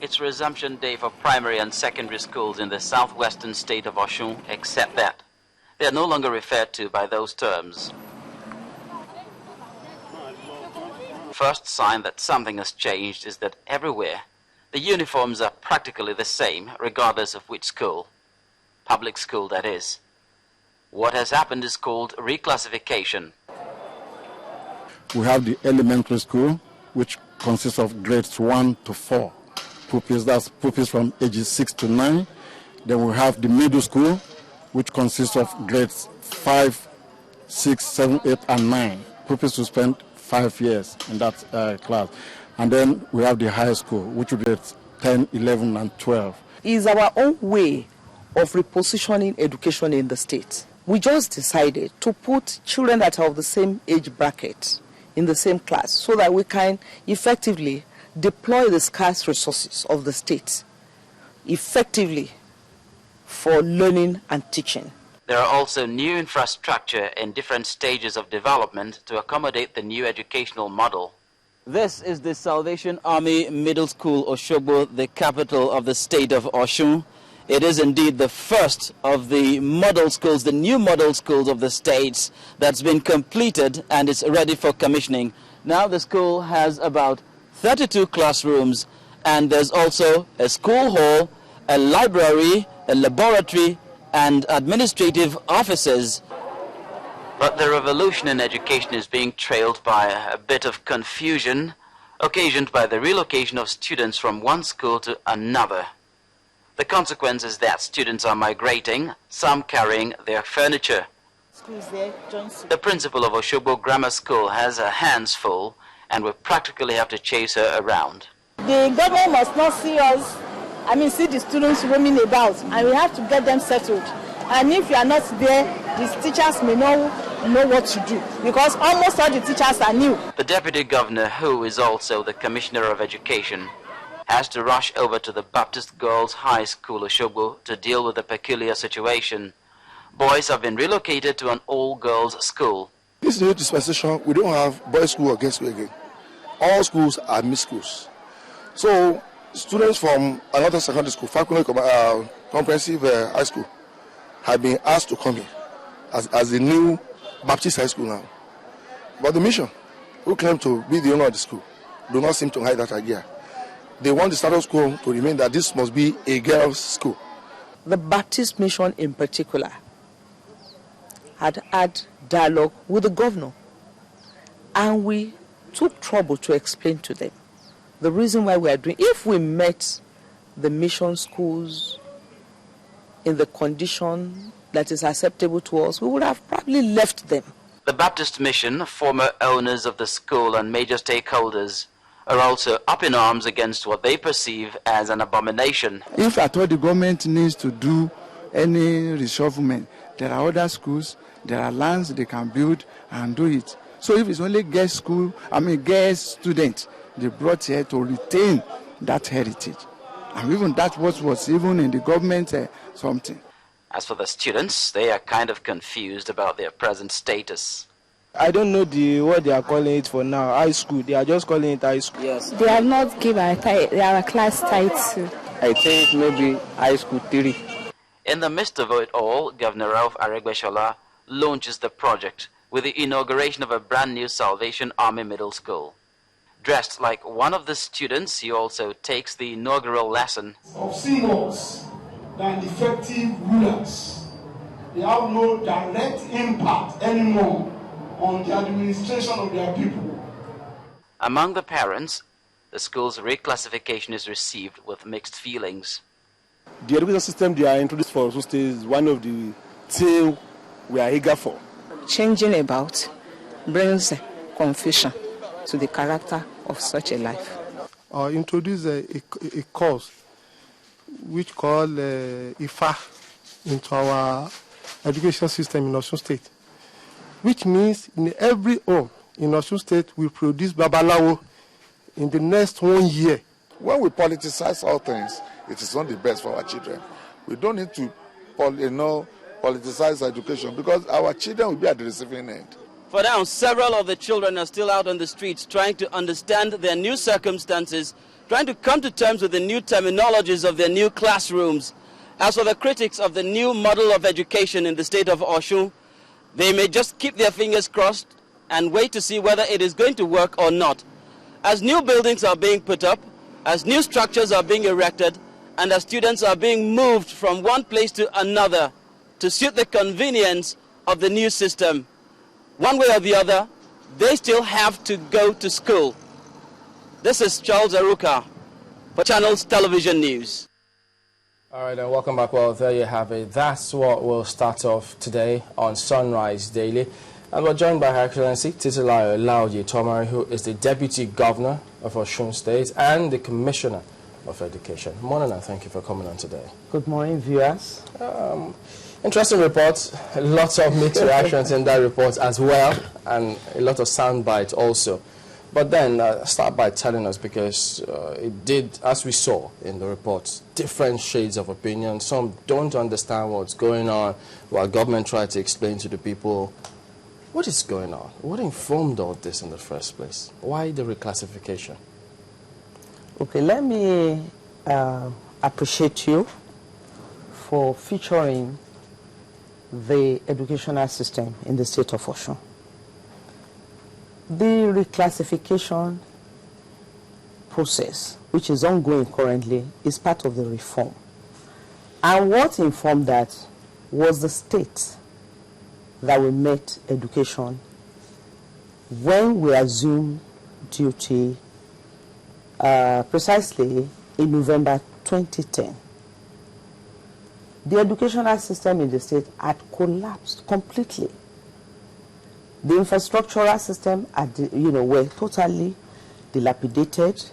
It's resumption day for primary and secondary schools in the southwestern state of Osun, except that they are no longer referred to by those terms. First sign that something has changed is that everywhere the uniforms are practically the same, regardless of which school. Public school, that is. What has happened is called reclassification. We have the elementary school, which consists of grades 1 to 4. Pupils, that's pupils from ages 6 to 9. Then we have the middle school, which consists of grades 5, 6, 7, 8, and 9. Pupils who spend 5 years in that class. And then we have the high school, which would be 10, 11, and 12. It's our own way of repositioning education in the state. We just decided to put children that are of the same age bracket in the same class so that we can effectively deploy the scarce resources of the state effectively for learning and teaching. There are also new infrastructure in different stages of development to accommodate the new educational model. This is the Salvation Army Middle School, Osogbo, the capital of the state of Osun. It is indeed the first of the model schools, the new model schools of the states that's been completed and is ready for commissioning. Now the school has about 32 classrooms, and there's also a school hall, a library, a laboratory, and administrative offices. But the revolution in education is being trailed by a bit of confusion, occasioned by the relocation of students from one school to another. The consequence is that students are migrating, some carrying their furniture. The principal of Osogbo Grammar School has her hands full and will practically have to chase her around. The government must not see us, see the students roaming about, and we have to get them settled. And if you are not there, these teachers may not know what to do, because almost all the teachers are new. The deputy governor, who is also the commissioner of education, has to rush over to the Baptist Girls High School, Osogbo, to deal with the peculiar situation. Boys have been relocated to an all-girls school. This new dispensation, we don't have boys' school or girls' school again. All schools are mixed schools. So students from another secondary school, Falconer Comprehensive High School, have been asked to come here as the new Baptist High School now. But the mission, who claim to be the owner of the school, do not seem to hide that idea. They want the status quo to remain that this must be a girls' school. The Baptist mission in particular had dialogue with the governor, and we took trouble to explain to them the reason why we are doing. If we met the mission schools in the condition that is acceptable to us, we would have probably left them. The Baptist mission, former owners of the school and major stakeholders, are also up in arms against what they perceive as an abomination. If at all the government needs to do any reshufflement, there are other schools, there are lands they can build and do it. So if it's only girls' school, girls' students, they brought here to retain that heritage. And even that was even in the government something. As for the students, they are kind of confused about their present status. I don't know what they are calling it for now, high school. They are just calling it high school. Yes. They have not given our class title. I think maybe high school 3. In the midst of it all, Governor Ralph Aregbesola launches the project with the inauguration of a brand new Salvation Army Middle School. Dressed like one of the students, he also takes the inaugural lesson. Of symbols than effective rulers. They have no direct impact anymore on the administration of their people. Among the parents, the school's reclassification is received with mixed feelings. The education system they are introduced for Osun State is one of the things we are eager for. Changing about brings confusion to the character of such a life. Introduce a course which called IFA into our education system in Osun State, which means in every home in Osun State we produce Babalawo in the next 1 year. When we politicize all things, it is not the best for our children. We don't need to politicize education because our children will be at the receiving end. For now, several of the children are still out on the streets trying to understand their new circumstances trying to come to terms with the new terminologies of their new classrooms. As for the critics of the new model of education in the state of Osun, they may just keep their fingers crossed and wait to see whether it is going to work or not. As new buildings are being put up, as new structures are being erected, and as students are being moved from one place to another to suit the convenience of the new system, one way or the other, they still have to go to school. This is Charles Aruka for Channels Television News. All right, and welcome back. Well, there you have it. That's what we'll start off today on Sunrise Daily. And we're joined by Her Excellency Titilayo Laoye-Tomori, who is the Deputy Governor of Osun State and the Commissioner of Education. Morning, and thank you for coming on today. Good morning, viewers. Interesting reports, lots of mixed reactions in that report as well, and a lot of sound bites also. But then start by telling us, because it did, as we saw in the reports, different shades of opinion. Some don't understand what's going on, while government tried to explain to the people what is going on. What informed all this in the first place? Why the reclassification? Okay, let me appreciate you for featuring the educational system in the state of Osun. The reclassification process, which is ongoing currently, is part of the reform. And what informed that was the state that we met education when we assumed duty precisely in November 2010. The educational system in the state had collapsed completely. The infrastructural system were totally dilapidated.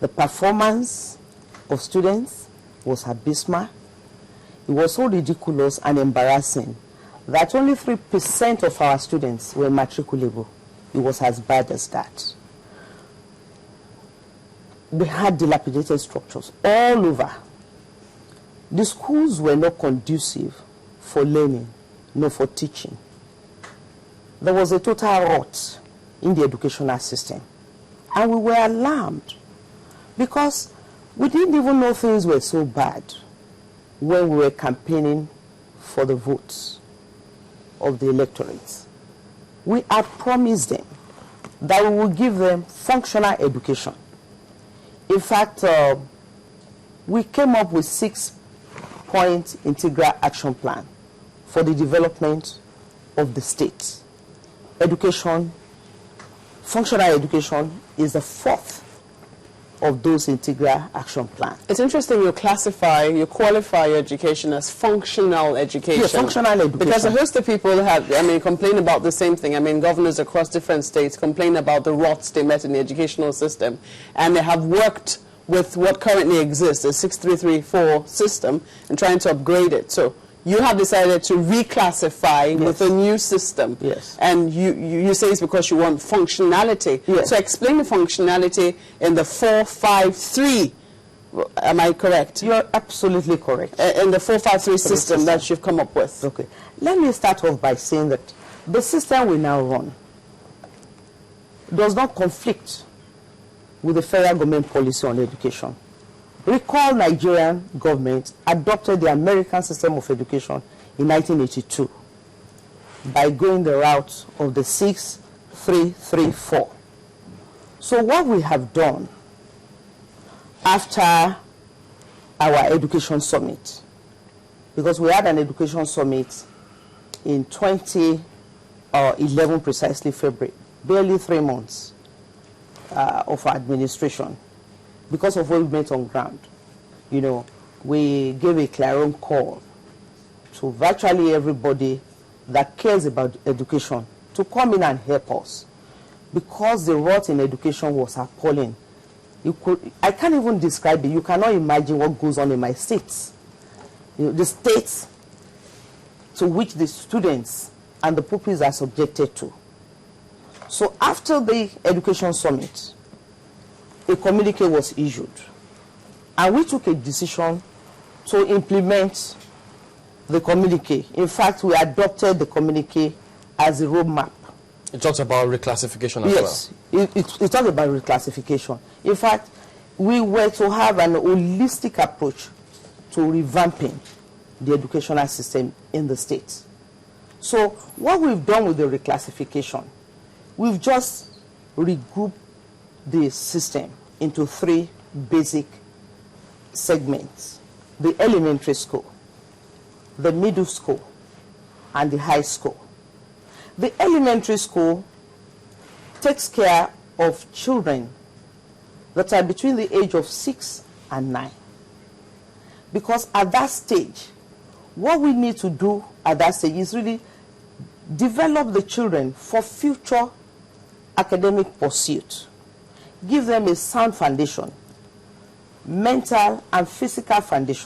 The performance of students was abysmal. It was so ridiculous and embarrassing that only 3% of our students were matriculable. It was as bad as that. We had dilapidated structures all over. The schools were not conducive for learning, nor for teaching. There was a total rot in the educational system. And we were alarmed because we didn't even know things were so bad when we were campaigning for the votes of the electorate. We had promised them that we would give them functional education. In fact, we came up with 6-point integral action plan for the development of the state. Education, functional education, is the fourth of those integral action plans. It's interesting you qualify your education as functional education. Yes, functional education. Because a host of people have, complain about the same thing. Governors across different states complain about the rots they met in the educational system, and they have worked with what currently exists, the 6334 system, and trying to upgrade it. So you have decided to reclassify with a new system. Yes. And you say it's because you want functionality. Yes. So explain the functionality in the 453. Am I correct? You're absolutely correct. In the 453 system that you've come up with. Okay. Let me start off by saying that the system we now run does not conflict with the federal government policy on education. Recall Nigerian government adopted the American system of education in 1982 by going the route of the 6334. So what we have done after our education summit, because we had an education summit in 2011, precisely February, barely 3 months of our administration, because of what we met on ground. We gave a clarion call to virtually everybody that cares about education to come in and help us, because the rot in education was appalling. I can't even describe it. You cannot imagine what goes on in my states. The states to which the students and the pupils are subjected to. So after the education summit, a communique was issued, and we took a decision to implement the communique. In fact, we adopted the communique as a roadmap. It talks about reclassification as well. Yes, it talks about reclassification. In fact, we were to have an holistic approach to revamping the educational system in the state. So what we've done with the reclassification, we've just regrouped the system into 3 basic segments: the elementary school, the middle school, and the high school. The elementary school takes care of children that are between the age of 6 and 9. Because at that stage, what we need to do at that stage is really develop the children for future academic pursuit. Give them a sound foundation, mental and physical foundation.